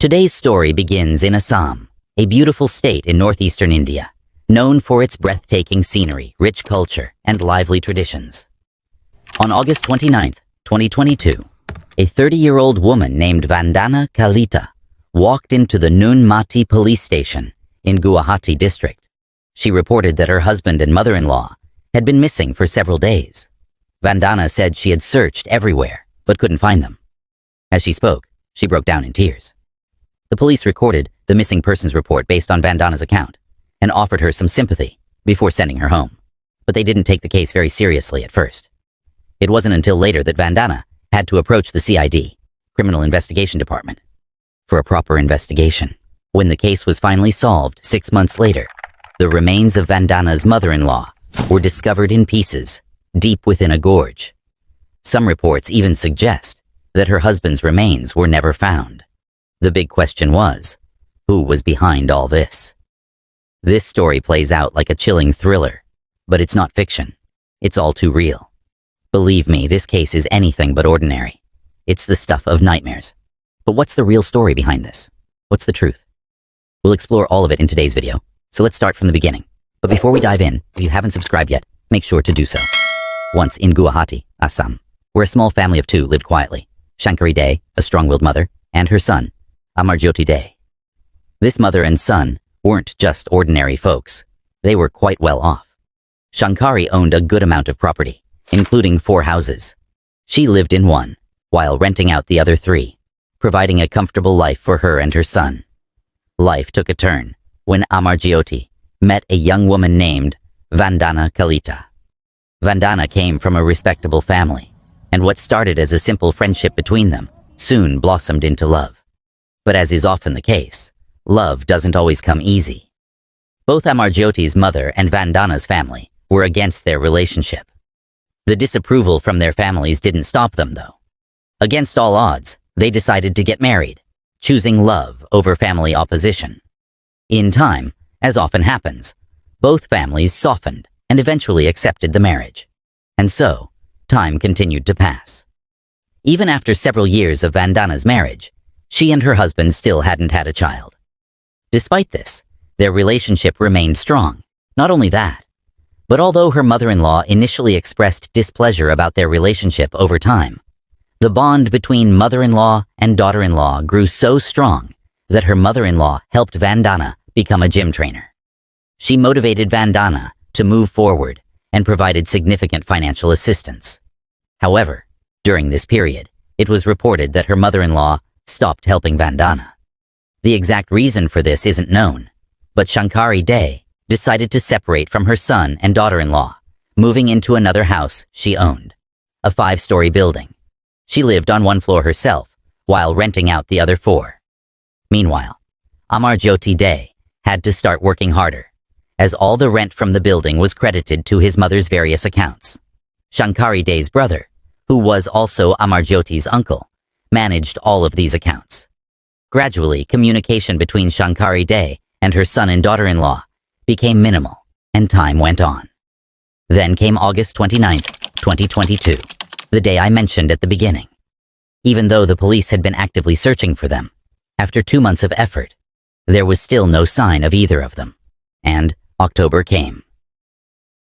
Today's story begins in Assam, a beautiful state in northeastern India, known for its breathtaking scenery, rich culture, and lively traditions. On August 29, 2022, a 30-year-old woman named Bandana Kalita walked into the Noonmati police station in Guwahati district. She reported that her husband and mother-in-law had been missing for several days. Bandana said she had searched everywhere, but couldn't find them. As she spoke, she broke down in tears. The police recorded the missing persons report based on Bandana's account and offered her some sympathy before sending her home. But they didn't take the case very seriously at first. It wasn't until later that Bandana had to approach the CID, Criminal Investigation Department, for a proper investigation. When the case was finally solved 6 months later, the remains of Bandana's mother-in-law were discovered in pieces deep within a gorge. Some reports even suggest that her husband's remains were never found. The big question was, who was behind all this? This story plays out like a chilling thriller, but it's not fiction. It's all too real. Believe me, this case is anything but ordinary. It's the stuff of nightmares. But what's the real story behind this? What's the truth? We'll explore all of it in today's video, so let's start from the beginning. But before we dive in, if you haven't subscribed yet, make sure to do so. Once in Guwahati, Assam, where a small family of two lived quietly, Shankari Dey, a strong-willed mother, and her son, Amarjyoti Dey. This mother and son weren't just ordinary folks. They were quite well off. Shankari owned a good amount of property, including 4 houses. She lived in one, while renting out the other 3, providing a comfortable life for her and her son. Life took a turn when Amarjyoti met a young woman named Bandana Kalita. Bandana came from a respectable family, and what started as a simple friendship between them soon blossomed into love. But as is often the case, love doesn't always come easy. Both Amarjyoti's mother and Bandana's family were against their relationship. The disapproval from their families didn't stop them, though. Against all odds, they decided to get married, choosing love over family opposition. In time, as often happens, both families softened and eventually accepted the marriage. And so, time continued to pass. Even after several years of Bandana's marriage, she and her husband still hadn't had a child. Despite this, their relationship remained strong. Not only that, but although her mother-in-law initially expressed displeasure about their relationship over time, the bond between mother-in-law and daughter-in-law grew so strong that her mother-in-law helped Bandana become a gym trainer. She motivated Bandana to move forward and provided significant financial assistance. However, during this period, it was reported that her mother-in-law stopped helping Bandana. The exact reason for this isn't known, but Shankari Dey decided to separate from her son and daughter-in-law, moving into another house she owned, a 5-story building. She lived on 1 floor herself, while renting out the other 4. Meanwhile, Amarjyoti Dey had to start working harder, as all the rent from the building was credited to his mother's various accounts. Shankari Dey's brother, who was also Amarjyoti's uncle, managed all of these accounts. Gradually, communication between Shankari Dey and her son and daughter-in-law became minimal, and time went on. Then came August 29, 2022, the day I mentioned at the beginning. Even though the police had been actively searching for them, after 2 months of effort, there was still no sign of either of them. And October came.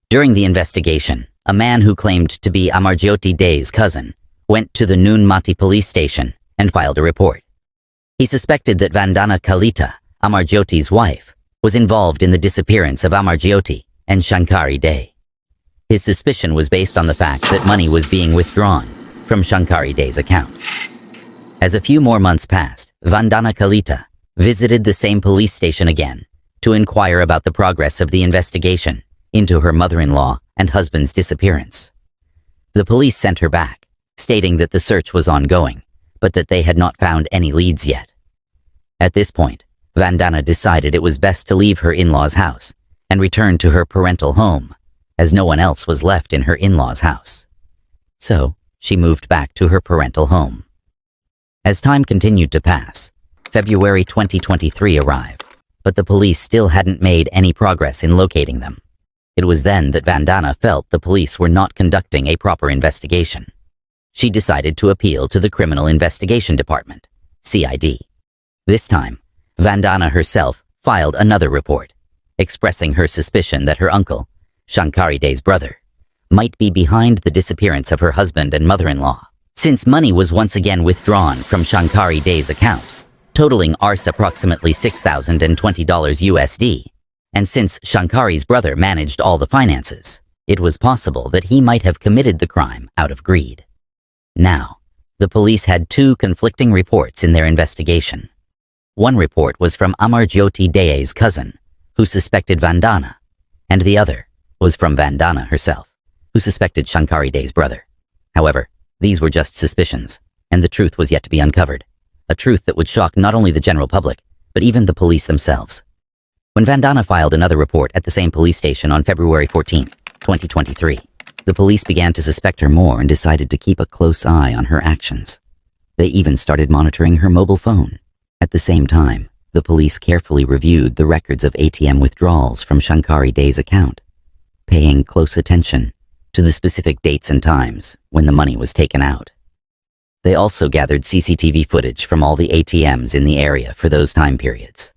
During the investigation, a man who claimed to be Amarjyoti Dey's cousin went to the Noonmati police station and filed a report. He suspected that Bandana Kalita, Amarjyoti's wife, was involved in the disappearance of Amarjyoti and Shankari Dey. His suspicion was based on the fact that money was being withdrawn from Shankari Dey's account. As a few more months passed, Bandana Kalita visited the same police station again to inquire about the progress of the investigation into her mother-in-law and husband's disappearance. The police sent her back, stating that the search was ongoing, but that they had not found any leads yet. At this point, Bandana decided it was best to leave her in-laws' house and return to her parental home, as no one else was left in her in-laws' house. So, she moved back to her parental home. As time continued to pass, February 2023 arrived, but the police still hadn't made any progress in locating them. It was then that Bandana felt the police were not conducting a proper investigation. She decided to appeal to the Criminal Investigation Department, CID. This time, Bandana herself filed another report, expressing her suspicion that her uncle, Shankari Dey's brother, might be behind the disappearance of her husband and mother-in-law, since money was once again withdrawn from Shankari Dey's account, totaling approximately $6,020 USD, and since Shankari's brother managed all the finances, it was possible that he might have committed the crime out of greed. Now, the police had two conflicting reports in their investigation. One report was from Amarjyoti Dey's cousin, who suspected Bandana, and the other was from Bandana herself, who suspected Shankari Dey's brother. However, these were just suspicions, and the truth was yet to be uncovered, a truth that would shock not only the general public, but even the police themselves. When Bandana filed another report at the same police station on February 14, 2023, the police began to suspect her more and decided to keep a close eye on her actions. They even started monitoring her mobile phone. At the same time, the police carefully reviewed the records of ATM withdrawals from Shankari Dey's account, paying close attention to the specific dates and times when the money was taken out. They also gathered CCTV footage from all the ATMs in the area for those time periods.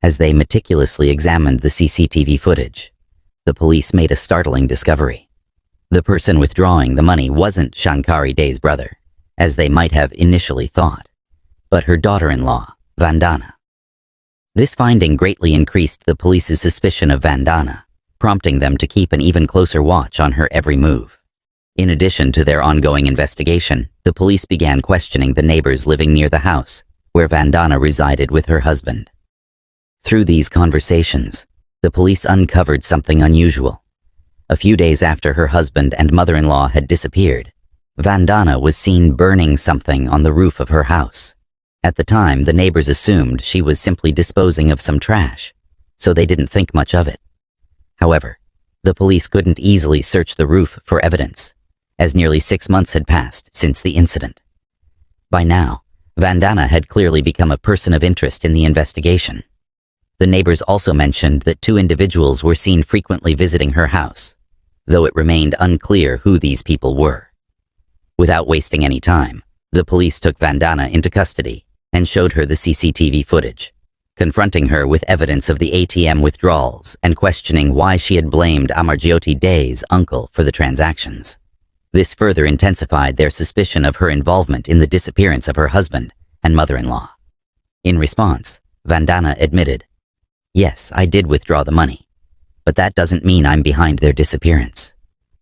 As they meticulously examined the CCTV footage, the police made a startling discovery. The person withdrawing the money wasn't Shankari Dey's brother, as they might have initially thought, but her daughter-in-law, Bandana. This finding greatly increased the police's suspicion of Bandana, prompting them to keep an even closer watch on her every move. In addition to their ongoing investigation, the police began questioning the neighbors living near the house where Bandana resided with her husband. Through these conversations, the police uncovered something unusual. A few days after her husband and mother-in-law had disappeared, Bandana was seen burning something on the roof of her house. At the time, the neighbors assumed she was simply disposing of some trash, so they didn't think much of it. However, the police couldn't easily search the roof for evidence, as nearly 6 months had passed since the incident. By now, Bandana had clearly become a person of interest in the investigation. The neighbors also mentioned that 2 individuals were seen frequently visiting her house, though it remained unclear who these people were. Without wasting any time, the police took Bandana into custody and showed her the CCTV footage, confronting her with evidence of the ATM withdrawals and questioning why she had blamed Amarjyoti Dey's uncle for the transactions. This further intensified their suspicion of her involvement in the disappearance of her husband and mother-in-law. In response, Bandana admitted, "Yes, I did withdraw the money, but that doesn't mean I'm behind their disappearance.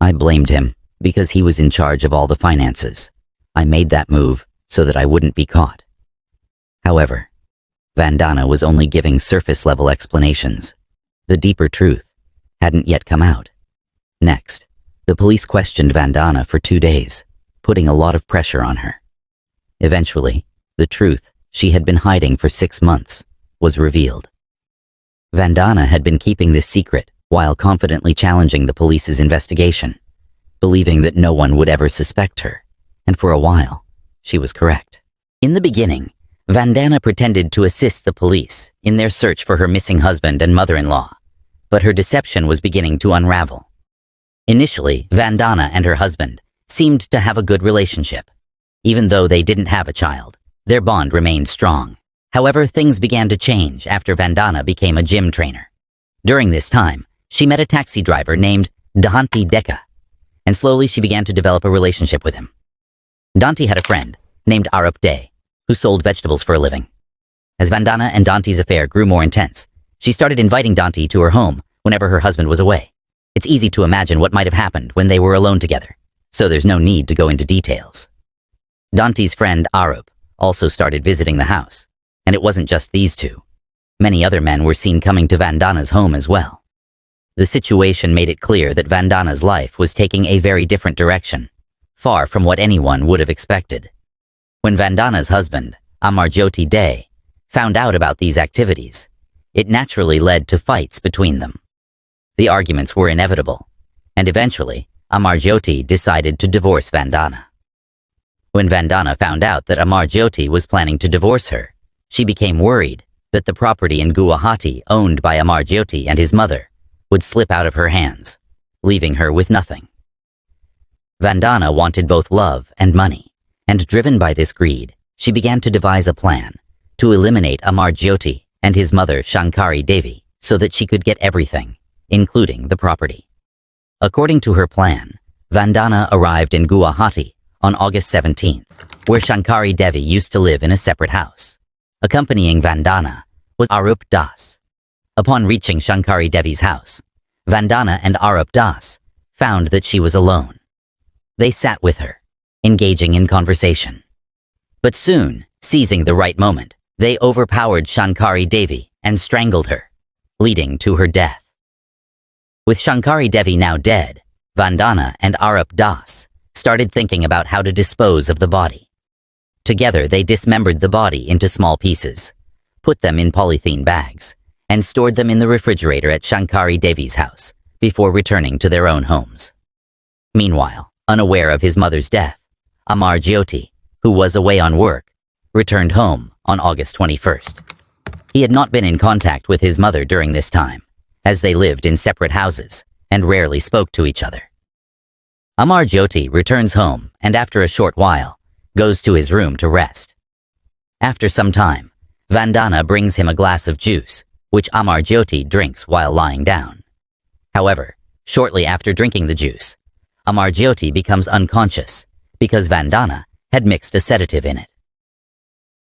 I blamed him because he was in charge of all the finances. I made that move so that I wouldn't be caught." However, Bandana was only giving surface-level explanations. The deeper truth hadn't yet come out. Next, the police questioned Bandana for 2 days, putting a lot of pressure on her. Eventually, the truth she had been hiding for 6 months was revealed. Bandana had been keeping this secret while confidently challenging the police's investigation, believing that no one would ever suspect her, and for a while, she was correct. In the beginning, Bandana pretended to assist the police in their search for her missing husband and mother-in-law, but her deception was beginning to unravel. Initially, Bandana and her husband seemed to have a good relationship. Even though they didn't have a child, their bond remained strong. However, things began to change after Bandana became a gym trainer. During this time, she met a taxi driver named Arup Deka, and slowly she began to develop a relationship with him. Dhanti had a friend named Arup Dey, who sold vegetables for a living. As Bandana and Dhanti's affair grew more intense, she started inviting Dhanti to her home whenever her husband was away. It's easy to imagine what might have happened when they were alone together, so there's no need to go into details. Dhanti's friend Arup also started visiting the house, and it wasn't just these two. Many other men were seen coming to Bandana's home as well. The situation made it clear that Bandana's life was taking a very different direction, far from what anyone would have expected. When Bandana's husband, Amarjyoti Dey, found out about these activities, it naturally led to fights between them. The arguments were inevitable, and eventually, Amarjyoti decided to divorce Bandana. When Bandana found out that Amarjyoti was planning to divorce her, she became worried that the property in Guwahati owned by Amarjyoti and his mother would slip out of her hands, leaving her with nothing. Bandana wanted both love and money, and driven by this greed, she began to devise a plan to eliminate Amarjyoti and his mother Shankari Dey so that she could get everything, including the property. According to her plan, Bandana arrived in Guwahati on August 17th, where Shankari Dey used to live in a separate house. Accompanying Bandana was Arup Deka. Upon reaching Shankari Dey's house, Bandana and Arup Deka found that she was alone. They sat with her, engaging in conversation. But soon, seizing the right moment, they overpowered Shankari Dey and strangled her, leading to her death. With Shankari Dey now dead, Bandana and Arup Deka started thinking about how to dispose of the body. Together, they dismembered the body into small pieces, put them in polythene bags, and stored them in the refrigerator at Shankari Dey's house before returning to their own homes. Meanwhile, unaware of his mother's death, Amarjyoti, who was away on work, returned home on August 21st. He had not been in contact with his mother during this time, as they lived in separate houses and rarely spoke to each other. Amarjyoti returns home and after a short while, goes to his room to rest. After some time, Bandana brings him a glass of juice, which Amarjyoti drinks while lying down. However, shortly after drinking the juice, Amarjyoti becomes unconscious because Bandana had mixed a sedative in it.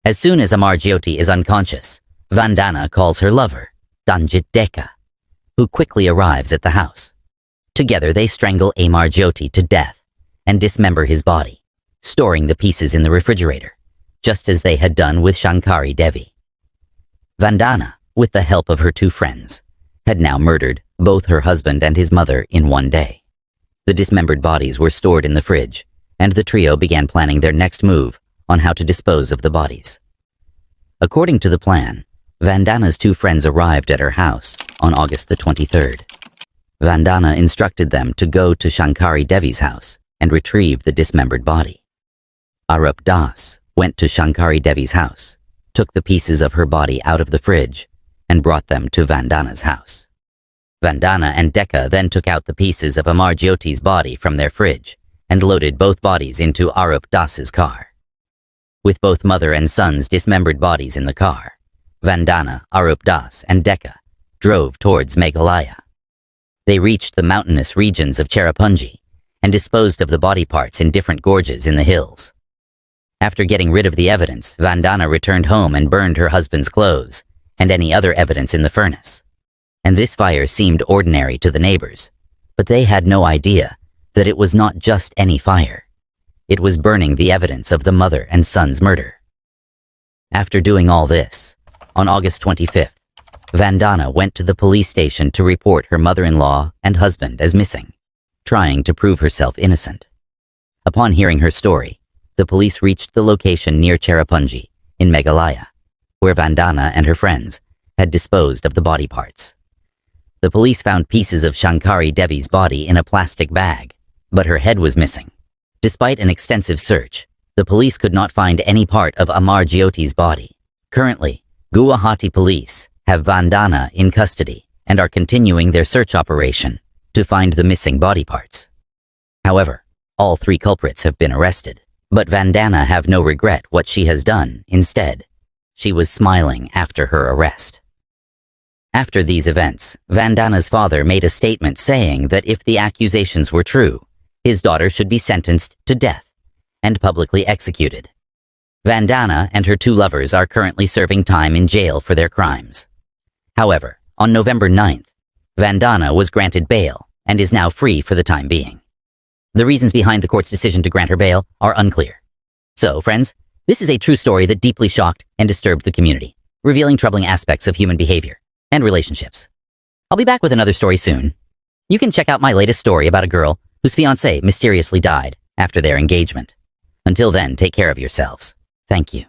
As soon as Amarjyoti is unconscious, Bandana calls her lover, Arup Deka, who quickly arrives at the house. Together they strangle Amarjyoti to death and dismember his body, storing the pieces in the refrigerator, just as they had done with Shankari Dey. Bandana, with the help of her two friends, had now murdered both her husband and his mother in one day. The dismembered bodies were stored in the fridge, and the trio began planning their next move on how to dispose of the bodies. According to the plan, Bandana's two friends arrived at her house on August the 23rd. Bandana instructed them to go to Shankari Dey's house and retrieve the dismembered body. Arup Deka went to Shankari Dey's house, took the pieces of her body out of the fridge, and brought them to Bandana's house. Bandana and Deka then took out the pieces of Amarjyoti's body from their fridge and loaded both bodies into Arup Deka's car. With both mother and son's dismembered bodies in the car, Bandana, Arup Deka, and Deka drove towards Meghalaya. They reached the mountainous regions of Cherrapunji and disposed of the body parts in different gorges in the hills. After getting rid of the evidence, Bandana returned home and burned her husband's clothes and any other evidence in the furnace. And this fire seemed ordinary to the neighbors, but they had no idea that it was not just any fire. It was burning the evidence of the mother and son's murder. After doing all this, on August 25th, Bandana went to the police station to report her mother-in-law and husband as missing, trying to prove herself innocent. Upon hearing her story, the police reached the location near Cherrapunji in Meghalaya, where Bandana and her friends had disposed of the body parts. The police found pieces of Shankari Dey's body in a plastic bag, but her head was missing. Despite an extensive search, the police could not find any part of Amarjyoti's body. Currently, Guwahati police have Bandana in custody and are continuing their search operation to find the missing body parts. However, all three culprits have been arrested, but Bandana have no regret what she has done. Instead, she was smiling after her arrest. After these events, Bandana's father made a statement saying that if the accusations were true, his daughter should be sentenced to death and publicly executed. Bandana and her two lovers are currently serving time in jail for their crimes. However, on November 9th, Bandana was granted bail and is now free for the time being. The reasons behind the court's decision to grant her bail are unclear. So, friends, this is a true story that deeply shocked and disturbed the community, revealing troubling aspects of human behavior and relationships. I'll be back with another story soon. You can check out my latest story about a girl whose fiancé mysteriously died after their engagement. Until then, take care of yourselves. Thank you.